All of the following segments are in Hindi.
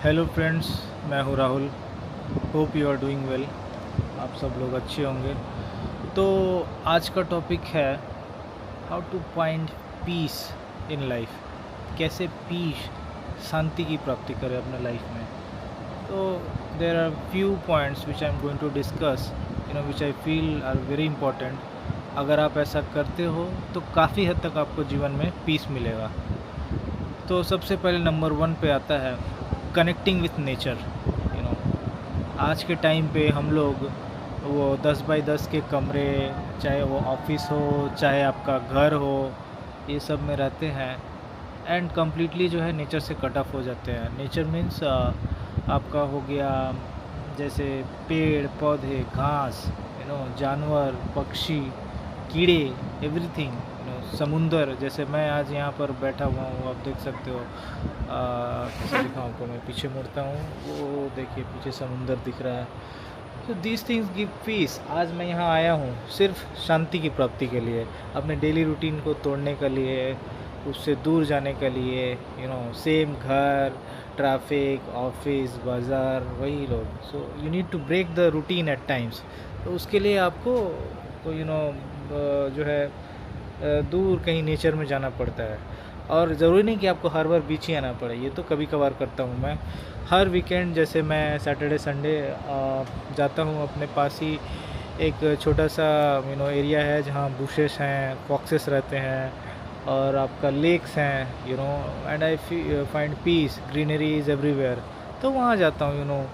हेलो फ्रेंड्स, मैं हूँ Rahul. Hope you are doing well. आप सब लोग अच्छे होंगे। तो आज का टॉपिक है how to find peace in life. कैसे पीस, शांति की प्राप्ति करें अपने लाइफ में। तो there are few points which I am going to discuss, which I feel are very important. अगर आप ऐसा करते हो तो काफ़ी हद तक आपको जीवन में पीस मिलेगा। तो सबसे पहले नंबर 1 पे आता है connecting with nature. You know आज के टाइम पे हम लोग वो 10 बाई 10 के कमरे, चाहे वो ऑफिस हो चाहे आपका घर हो, ये सब में रहते हैं एंड कम्प्लीटली जो है नेचर से कट ऑफ हो जाते हैं। नेचर मीन्स आपका हो गया जैसे पेड़ पौधे, घास, जानवर, पक्षी, कीड़े, एवरीथिंग, समुंदर। जैसे मैं आज यहाँ पर बैठा हुआ हूँ, आप देख सकते हो। कैसे दिखाऊँ आपको, मैं पीछे मुड़ता हूँ, वो देखिए पीछे समुंदर दिख रहा है। तो दीज थिंग्स गिव पीस। आज मैं यहाँ आया हूँ सिर्फ शांति की प्राप्ति के लिए, अपने डेली रूटीन को तोड़ने के लिए, उससे दूर जाने के लिए। सेम घर, ट्रैफिक, ऑफिस, बाज़ार, वही लोग। So you need to break the routine at times. तो उसके लिए आपको जो है दूर कहीं नेचर में जाना पड़ता है। और ज़रूरी नहीं कि आपको हर बार बीच ही आना पड़े, ये तो कभी कभार करता हूँ मैं। हर वीकेंड जैसे मैं सैटरडे संडे जाता हूँ। अपने पास ही एक छोटा सा एरिया है जहाँ बुशेस हैं, फॉक्सेस रहते हैं और आपका लेक्स हैं, and I find peace, greenery is everywhere. तो वहाँ जाता हूँ।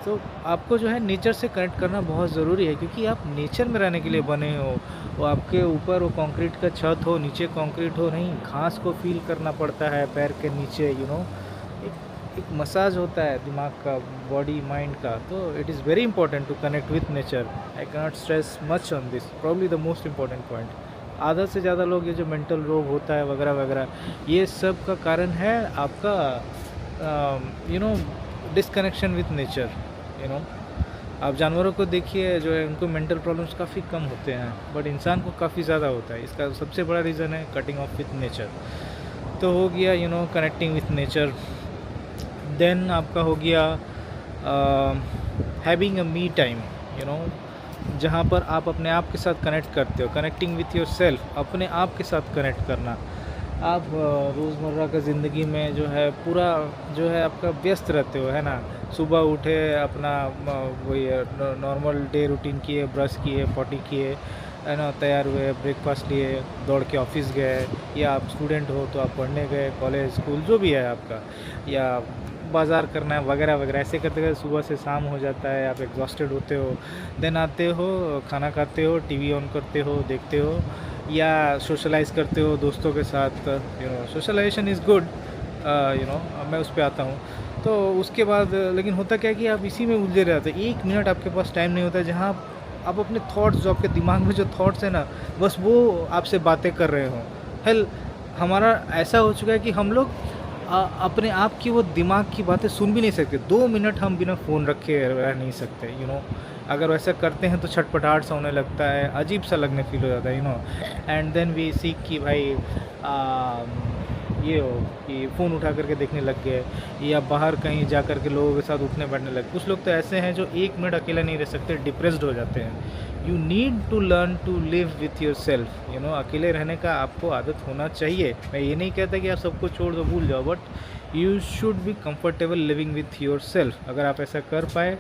तो आपको जो है नेचर से कनेक्ट करना बहुत ज़रूरी है, क्योंकि आप नेचर में रहने के लिए बने हो। वो आपके ऊपर वो कंक्रीट का छत हो, नीचे कंक्रीट हो, नहीं, घास को फील करना पड़ता है पैर के नीचे। एक मसाज होता है दिमाग का, बॉडी माइंड का। तो it is very important to connect with nature. I cannot stress much on this, probably the most important point. आधा से ज़्यादा लोग ये जो मेंटल रोग होता है वगैरह वगैरह, ये सब का कारण है आपका डिसकनेक्शन विथ नेचर। आप जानवरों को देखिए, जो है उनको मेंटल प्रॉब्लम्स काफ़ी कम होते हैं, बट इंसान को काफ़ी ज़्यादा होता है। इसका सबसे बड़ा रीज़न है कटिंग ऑफ विथ नेचर। तो हो गया कनेक्टिंग विथ नेचर। देन आपका हो गया हैविंग अ मी टाइम, जहाँ पर आप अपने आप के साथ कनेक्ट करते हो। कनेक्टिंग विथ योर सेल्फ, अपने आप के साथ कनेक्ट करना। आप रोज़मर्रा का ज़िंदगी में जो है पूरा जो है आपका व्यस्त रहते हो, है ना। सुबह उठे, अपना वही नॉर्मल डे रूटीन किए, ब्रश किए, पॉटी किए, है ना, तैयार हुए, ब्रेकफास्ट लिए, दौड़ के ऑफिस गए, या आप स्टूडेंट हो तो आप पढ़ने गए, कॉलेज, स्कूल, जो भी है आपका, या बाज़ार करना है वगैरह वगैरह। ऐसे करते करते सुबह से शाम हो जाता है, आप एग्जॉस्टेड होते हो। देन आते हो, खाना खाते हो, टीवी ऑन करते हो, देखते हो, या सोशलाइज़ करते हो दोस्तों के साथ। Socialisation is good. मैं उस पर आता हूँ। तो उसके बाद लेकिन होता क्या है कि आप इसी में उलझे रहते हो। 1 मिनट आपके पास टाइम नहीं होता जहाँ आप अपने थॉट्स, जो आपके दिमाग में जो थॉट्स हैं ना, बस वो आपसे बातें कर रहे हों। हेल हमारा ऐसा हो चुका है कि हम लोग अपने आप की वो दिमाग की बातें सुन भी नहीं सकते। 2 मिनट हम बिना फ़ोन रखे रह नहीं सकते। अगर वैसा करते हैं तो छटपटाहट सा होने लगता है, अजीब सा लगने फील हो जाता है। एंड देन वी सीख कि भाई ये हो कि फ़ोन उठा करके देखने लग गए, या बाहर कहीं जा कर के लोगों के साथ उठने बैठने लगे। कुछ लोग तो ऐसे हैं जो 1 मिनट अकेला नहीं रह सकते, डिप्रेस्ड हो जाते हैं। You need to learn to live with your self. अकेले रहने का आपको आदत होना चाहिए। मैं ये नहीं कहता कि आप सबको छोड़ दो, भूल जाओ, but you should be comfortable living with your self. अगर आप ऐसा कर पाए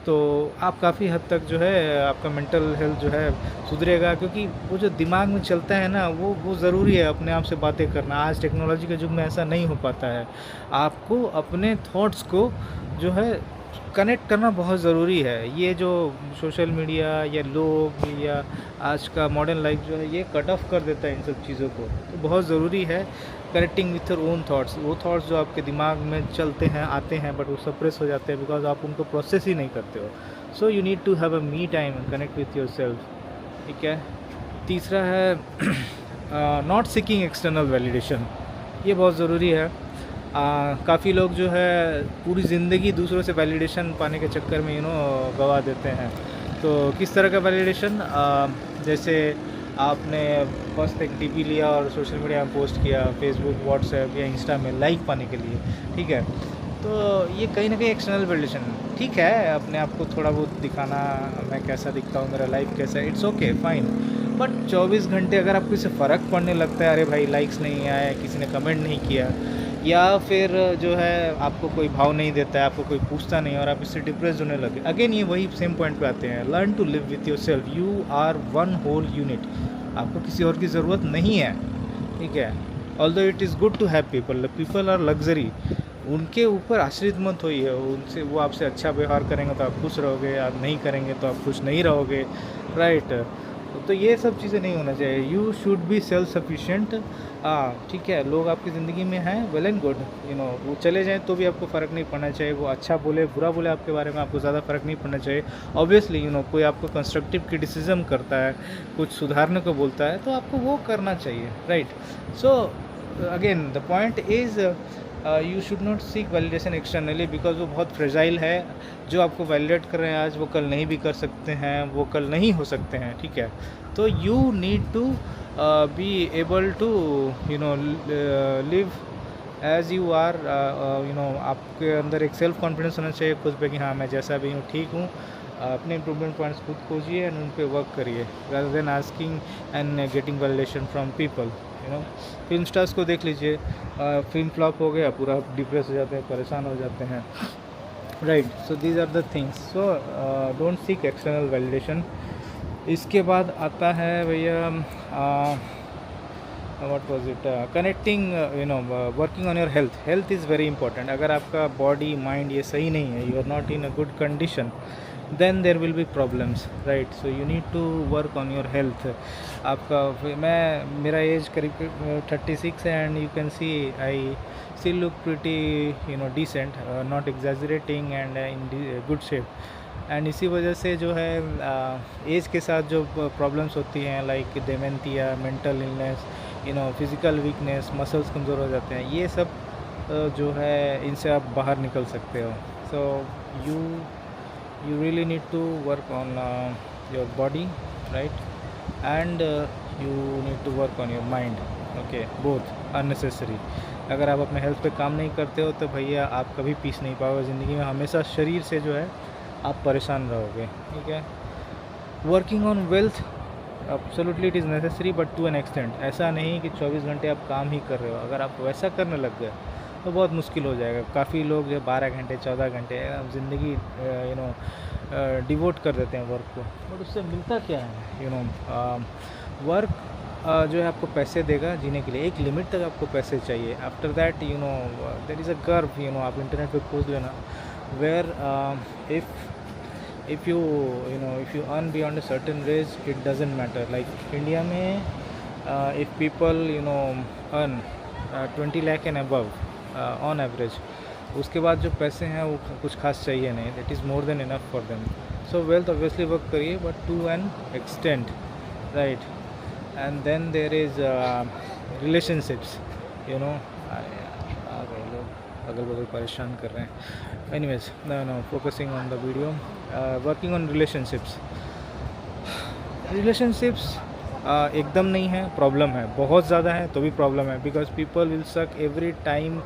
तो आप काफ़ी हद तक जो है आपका मेंटल हेल्थ जो है सुधरेगा, क्योंकि वो जो दिमाग में चलता है ना, वो ज़रूरी है अपने आप से बातें करना। आज टेक्नोलॉजी के युग में ऐसा नहीं हो पाता है। आपको अपने थॉट्स को जो है कनेक्ट करना बहुत ज़रूरी है। ये जो सोशल मीडिया या लोग या आज का मॉडर्न लाइफ जो है, ये कट ऑफ कर देता है इन सब चीज़ों को। तो बहुत ज़रूरी है connecting with your own thoughts. वो थॉट्स जो आपके दिमाग में चलते हैं, आते हैं, बट वो सप्रेस हो जाते हैं बिकॉज आप उनको प्रोसेस ही नहीं करते हो। So you need to have a me time and connect with your self. ठीक है। तीसरा है नॉट सीकिंग एक्सटर्नल वैलिडेशन। ये बहुत ज़रूरी है। काफ़ी लोग जो है पूरी ज़िंदगी दूसरों से वैलिडेशन पाने के चक्कर में गवा देते हैं। तो किस तरह का वैलिडेशन? जैसे आपने फर्स्ट एक डीपी लिया और सोशल मीडिया में पोस्ट किया, फेसबुक, व्हाट्सएप या इंस्टा में लाइक पाने के लिए, ठीक है। तो ये कहीं न कहीं एक्सटर्नल वैलिडेशन ठीक है, अपने आप को थोड़ा बहुत दिखाना, मैं कैसा दिखता हूँ, मेरा लाइफ कैसा है, इट्स ओके फाइन। बट 24 घंटे अगर आपको इससे फ़र्क पड़ने लगता है, अरे भाई लाइक्स नहीं आए, किसी ने कमेंट नहीं किया, या फिर जो है आपको कोई भाव नहीं देता है, आपको कोई पूछता नहीं और आप इससे डिप्रेस्ड होने लगे, अगेन ये वही सेम पॉइंट पे आते हैं। Learn to live with yourself, you are one whole unit, आपको किसी और की ज़रूरत नहीं है, ठीक है। Although it is good to have people, people are luxury, उनके ऊपर आश्रित मत होइए, उनसे वो आपसे अच्छा व्यवहार करेंगे तो आप खुश रहोगे, आप नहीं करेंगे तो आप खुश नहीं रहोगे, राइट। तो ये सब चीज़ें नहीं होना चाहिए, you should be self sufficient. ठीक है, लोग आपकी ज़िंदगी में हैं, वेल एंड गुड, वो चले जाएँ तो भी आपको फ़र्क नहीं पड़ना चाहिए, वो अच्छा बोले बुरा बोले आपके बारे में, आपको ज़्यादा फ़र्क नहीं पड़ना चाहिए। ऑब्वियसली कोई आपको कंस्ट्रक्टिव क्रिटिसिज्म करता है, कुछ सुधारने को बोलता है, तो आपको वो करना चाहिए, right. So again the point is you should not seek validation externally, because वो बहुत फ्रेजाइल है। जो आपको वैलिडेट कर रहे हैं आज, वो कल नहीं भी कर सकते हैं, वो कल नहीं हो सकते हैं, ठीक है। तो you need to be able to live as you are, आपके अंदर एक सेल्फ कॉन्फिडेंस होना चाहिए खुद पे कि हाँ मैं जैसा भी हूँ ठीक हूँ। अपने इम्प्रूवमेंट पॉइंट्स खुद खोजिए एंड उन पे वर्क करिए, rather than asking and getting validation from people. Film stars को देख लीजिए, फिल्म फ्लॉप हो गया, पूरा डिप्रेस हो जाते हैं, परेशान हो जाते हैं, right. So these are the things, so don't seek external validation. इसके बाद आता है भैया what was it, connecting, working on your health. Health is very important. अगर आपका बॉडी माइंड ये सही नहीं है, you are not in a good condition, then there will be problems, right? So you need to work on your health. आपका मेरा एज करीब 36 है, and you can see I still look pretty decent, not exaggerating, and in good shape. And इसी वजह से जो है एज के साथ जो प्रॉब्लम्स होती हैं, like dementia, mental illness, physical weakness, muscles कमज़ोर हो जाते हैं, ये सब जो है इनसे आप बाहर निकल सकते हो। सो you really need to work on your body, right? And you need to work on your mind, okay, both unnecessary। अगर आप अपने हेल्थ पे काम नहीं करते हो तो भैया आप कभी पीस नहीं पाओगे ज़िंदगी में, हमेशा शरीर से जो है आप परेशान रहोगे, ठीक है। Working on wealth, absolutely it is necessary, but to an extent. ऐसा नहीं कि 24 घंटे आप काम ही कर रहे हो, अगर आप वैसा करने लग गए तो बहुत मुश्किल हो जाएगा। काफ़ी लोग जो 12 घंटे 14 घंटे ज़िंदगी डिवोट कर देते हैं वर्क को, बट उससे मिलता क्या है? वर्क जो है आपको पैसे देगा जीने के लिए, एक लिमिट तक आपको पैसे चाहिए। After that there is a curve, आप इंटरनेट पे खोज लेना, where if you earn beyond a certain range, it doesn't matter. Like India में if people earn 20 lakh and above on average, उसके बाद जो पैसे हैं वो कुछ खास चाहिए नहीं, that is more than enough for them. So wealth obviously work करिए, but to an extent, right. And then there is relationships, आ गए लोग अगल बगल परेशान कर रहे हैं। Anyways, no focusing on the video, working on relationships. एकदम नहीं है, प्रॉब्लम है, बहुत ज़्यादा है तो भी प्रॉब्लम है, बिकॉज पीपल विल सक every time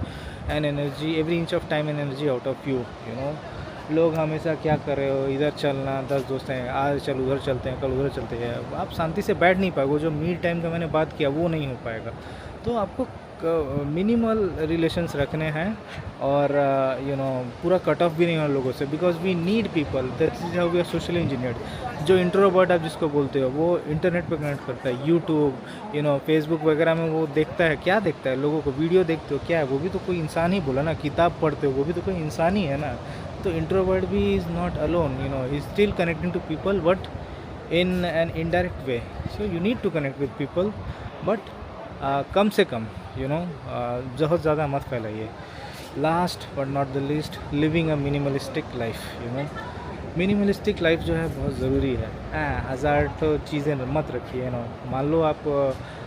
and energy, every inch of time and energy out of you. लोग हमेशा क्या कर रहे हो, इधर चलना, 10 दोस्त हैं, आज चल उधर चलते हैं, कल उधर चलते हैं, आप शांति से बैठ नहीं पाओगे। जो मी टाइम का मैंने बात किया वो नहीं हो पाएगा। तो आपको मिनिमल रिलेशंस रखने हैं, और पूरा कट ऑफ भी नहीं होना लोगों से, because we need people, that is how we are socially engineered. जो इंट्रोवर्ट आप जिसको बोलते हो, वो इंटरनेट पे कनेक्ट करता है, यूट्यूब फेसबुक वगैरह में वो देखता है, क्या देखता है, लोगों को वीडियो देखते हो, क्या है, वो भी तो कोई इंसान ही बोला ना। किताब पढ़ते हो, वो भी तो कोई इंसान ही है ना। तो इंट्रोवर्ट भी is not alone, he still connecting to people, but in an indirect way. So you need to connect with people, but कम से कम बहुत ज़्यादा मत फैलाइए। Last but not the least, living a minimalistic life. Minimalistic life जो है बहुत ज़रूरी है। हज़ार तो चीज़ें मत रखिए। मान लो आप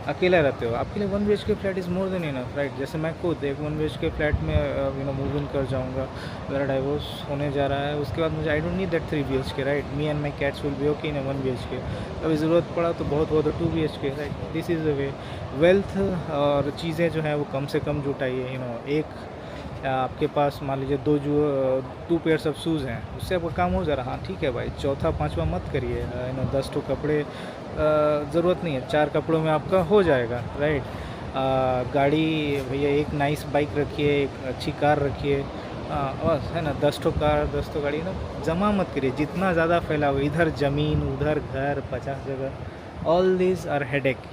अकेला रहते हो, आपके लिए 1 BHK flat is more than enough, right. जैसे मैं खुद एक 1 BHK फ्लैट में मूव इन कर जाऊँगा, मेरा डाइवोर्स होने जा रहा है, उसके बाद मुझे I don't need that 3 BHK, right. Me and my cats will be okay in 1 BHK। कभी ज़रूरत पड़ा तो बहुत 2 BHK, right. This is the way. Wealth और चीज़ें जो हैं वो कम से कम जुटाइए। एक आपके पास मान लीजिए 2 पेयर्स ऑफ शूज़ हैं, उससे आपका काम हो जा रहा, हाँ ठीक है भाई, चौथा पाँचवा मत करिए, 10 ठो कपड़े ज़रूरत नहीं है, 4 कपड़ों में आपका हो जाएगा, राइट। गाड़ी भैया एक नाइस बाइक रखिए, एक अच्छी कार रखिए, बस है ना, 10 ठो कार 10 ठो गाड़ी ना जमा मत करिए, जितना ज़्यादा फैलाओगे, इधर ज़मीन उधर घर 50 जगह, all these are headache,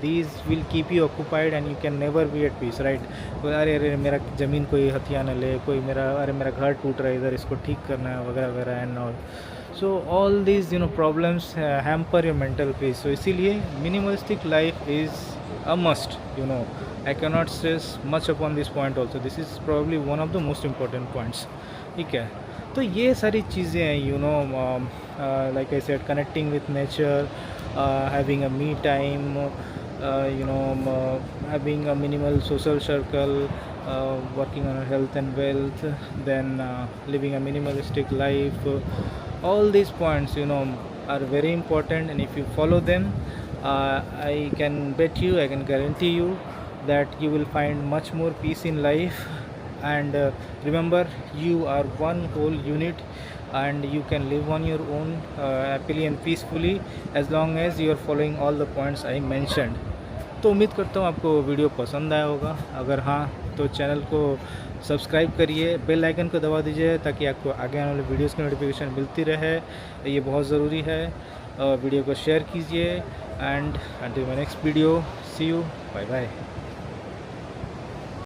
these will keep you occupied and you can never be at peace, right। कोई अरे अरे मेरा ज़मीन कोई हथिया न ले, कोई मेरा घर टूट रहा है इधर, इसको ठीक करना है वगैरह वगैरह and all. So all these problems hamper your mental peace. So इसीलिए minimalistic life is a must, I cannot stress much upon this point also, this is probably one of the most important points, ठीक है। तो ये सारी चीज़ें हैं, like I said, connecting with nature, having a me time, having a minimal social circle, working on our health and wealth, then living a minimalistic life, all these points are very important, and if you follow them, I can bet you, I can guarantee you that you will find much more peace in life. And remember, you are one whole unit and you can live on your own happily and peacefully as long as you are following all the points I mentioned. तो उम्मीद करता हूँ आपको वीडियो पसंद आया होगा, अगर हाँ तो चैनल को सब्सक्राइब करिए, बेल आइकन को दबा दीजिए ताकि आपको आगे आने वाले वीडियोस की नोटिफिकेशन मिलती रहे, ये बहुत ज़रूरी है। वीडियो को शेयर कीजिए, and until my next video, see you, bye bye।